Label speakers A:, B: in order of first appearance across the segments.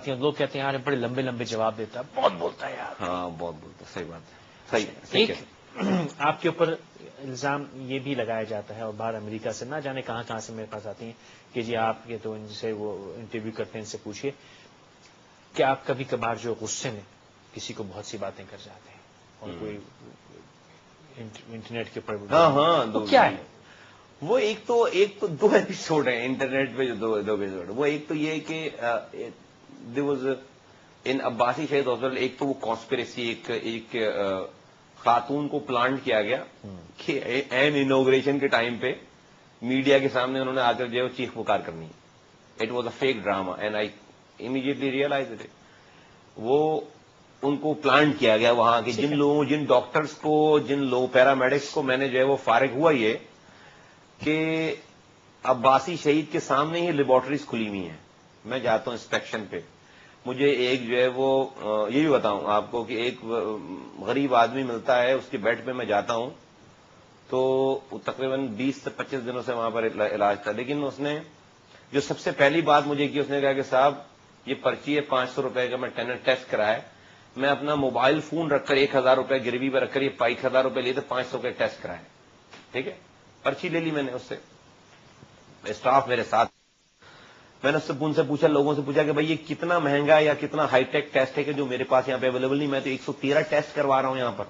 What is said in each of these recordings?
A: لوگ کہتے ہیں یار بڑے لمبے لمبے جواب دیتا ہے، بہت بولتا ہے یار.
B: ہاں بہت بولتا ہے، صحیح بات ہے. صحیح
A: ایک آپ کے اوپر الزام یہ بھی لگایا جاتا ہے، اور باہر امریکہ سے نہ جانے کہاں کہاں سے میرے پاس آتی ہیں کہ جی آپ کے تو ان سے وہ انٹرویو کرتے ہیں، ان سے پوچھیے کہ آپ کبھی کبھار جو غصے میں کسی کو بہت سی باتیں کر جاتے ہیں اور کوئی انٹرنیٹ کے اوپر.
B: ہاں
A: وہ کیا ہے؟
B: وہ ایک تو دو ایپیسوڈ ہیں انٹرنیٹ پہ، جو دو ایپیسوڈ. وہ ایک تو یہ کہ there was ان عباسی شہید ہاسپٹل، ایک تو وہ کانسپریسی، ایک خاتون کو پلانٹ کیا گیا کہ این انوگریشن کے ٹائم پہ میڈیا کے سامنے انہوں نے آ کر جو ہے چیخ پکار کرنی. It was a fake drama and I immediately realize it. وہ ان کو پلانٹ کیا گیا وہاں کے جن ڈاکٹرز کو، جن لوگوں پیرامیڈکس کو میں نے جو ہے وہ فارغ ہوا یہ کہ عباسی شہید کے سامنے ہی لیبارٹریز کھلی ہوئی ہیں. میں جاتا ہوں انسپیکشن پہ، مجھے ایک جو ہے وہ یہ بھی بتاؤں آپ کو کہ ایک غریب آدمی ملتا ہے، اس کے بیڈ پہ میں جاتا ہوں تو تقریباً 20 سے 25 دنوں سے وہاں پر علاج تھا. لیکن اس نے جو سب سے پہلی بات مجھے کی، اس نے کہا کہ صاحب یہ پرچی ہے 500 روپے کا، میں ٹیسٹ کرایا، میں اپنا موبائل فون رکھ کر 1000 روپے گروی پہ رکھ کر یہ 1000 روپے لیے تھے، 500 کا ٹیسٹ کرایا. ٹھیک ہے، پرچی لے لی میں نے اس سے، اسٹاف میرے ساتھ. میں نے اس سے پوچھا، لوگوں سے پوچھا کہ بھائی یہ کتنا مہنگا یا کتنا ہائی ٹیک ٹیسٹ ہے کہ جو میرے پاس یہاں پہ اویلیبل نہیں. میں تو 113 ٹیسٹ کروا رہا ہوں یہاں پر.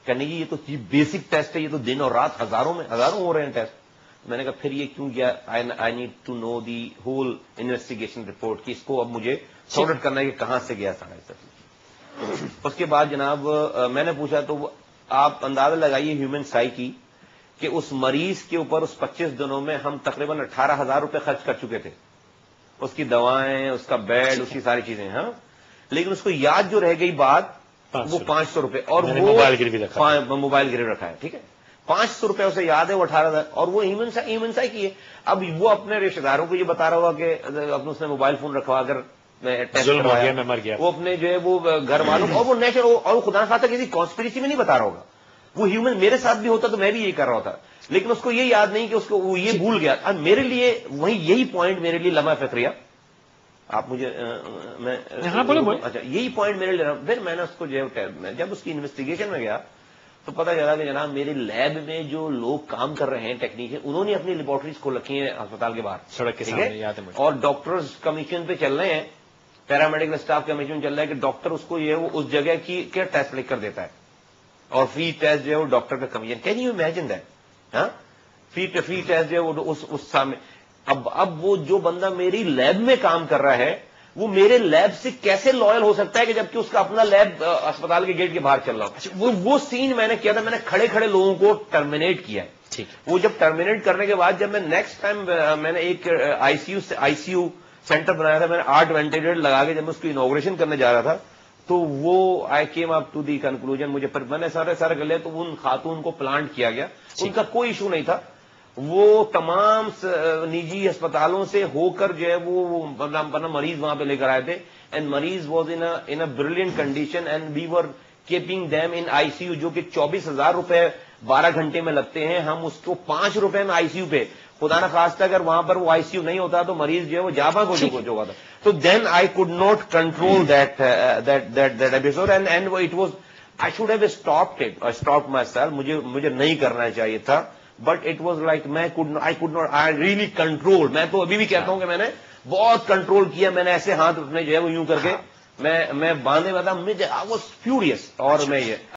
B: کہنے کی یہ تو بیسک ٹیسٹ ہے، یہ تو دن اور رات ہزاروں ہو رہے ہیں ٹیسٹ. میں نے کہا پھر یہ کیوں گیا؟ I need to know the whole investigation report, کہ اس کو اب مجھے سارٹ آؤٹ کرنا ہے کہ کہاں سے گیا سارا. اس کے بعد جناب میں نے پوچھا تو آپ اندازہ لگائیے ہیومن سائیکی کہ اس مریض کے اوپر اس 25 دنوں میں ہم تقریباً 18,000 روپے خرچ کر چکے تھے. اس کی دوائیں، اس کا بیڈ، اس کی ساری چیزیں. ہاں، لیکن اس کو یاد جو رہ گئی بات وہ 500 روپے، اور وہ موبائل گروی رکھا ہے. ٹھیک ہے، 500 روپے اسے یاد ہے، وہ 18,000. اور وہ ہیومن سائیکی ہے. اب وہ اپنے رشتے داروں کو یہ بتا رہا ہوگا کہ اس نے موبائل فون رکھا اگر میں ٹیسٹ کروایا،
A: میں مر گیا.
B: وہ اپنے جو ہے وہ گھر والوں اور وہ نیچر، اور خدا خاصا کسی کانسپریسی میں نہیں بتا رہا ہوگا. وہ ہیومن میرے ساتھ بھی ہوتا تو میں بھی یہی کر رہا ہوتا، لیکن اس کو یہ یاد نہیں کہ اس کو وہ یہ بھول گیا. اب میرے لیے وہی یہی پوائنٹ میرے لیے لمحہ فکریہ. آپ مجھے اچھا یہی پوائنٹ میرے لیے. پھر میں نے اس کو جو ہے جب اس کی انویسٹیگیشن میں گیا تو پتا چلا کہ جناب میرے لیب میں جو لوگ کام کر رہے ہیں ٹیکنیشین، انہوں نے اپنی لیبارٹریز کھول رکھی ہیں ہسپتال کے باہر
A: سڑک کے سامنے.
B: اور ڈاکٹرز کمیشن پہ چل رہے ہیں، پیرامیڈیکل اسٹاف کمیشن چل رہا ہے کہ ڈاکٹر اس کو یہ ہے وہ اس جگہ کی کیا ٹیسٹ لکھ کر دیتا ہے، اور فری ٹیسٹ جو ہے وہ ڈاکٹر کا commission. Can you imagine that? ہاں، فری ٹیسٹ جو ہے وہ اس سامنے. اب وہ جو بندہ میری لیب میں کام کر رہا ہے وہ میرے لیب سے کیسے لوئل ہو سکتا ہے کہ جبکہ اس کا اپنا لیب اسپتال کے گیٹ کے باہر چل رہا ہو. وہ سین میں نے کیا تھا، میں نے کھڑے کھڑے لوگوں کو ٹرمینیٹ کیا. وہ جب ٹرمینیٹ کرنے کے بعد جب میں نیکسٹ ٹائم میں نے ایک آئی سی یو سینٹر بنایا تھا، میں نے 8 وینٹیلیٹر لگا کے جب میں اس کی انوگریشن کرنے جا رہا تھا تو وہ I came up to the conclusion, مجھے میں نے سارے کر لیا تو ان خاتون کو پلانٹ کیا گیا. ان کا کوئی ایشو نہیں تھا، وہ تمام نجی ہسپتالوں سے ہو کر جو ہے وہ مریض وہاں پہ لے کر آئے تھے. اینڈ مریض was in brilliant condition and we were keeping them in I C U, جو کہ 24,000 روپے 12 گھنٹے میں لگتے ہیں. ہم اس کو 5 روپے میں آئی سی یو پہ، خدا نہ خواستہ اگر وہاں پر وہ آئی سی یو نہیں ہوتا تو مریض جو ہے وہ جابا کو جو ہوتا. تو then I could not control that episode and it was I should have stopped myself. مجھے نہیں کرنا چاہیے تھا، but it was like I could not, I really control. میں تو ابھی بھی کہتا ہوں کہ میں نے بہت کنٹرول کیا. میں نے ایسے ہاتھ اپنے جو ہے وہ یوں کر کے میں باندھے میں تھا، آئی واز فیوریس. اور میں یہ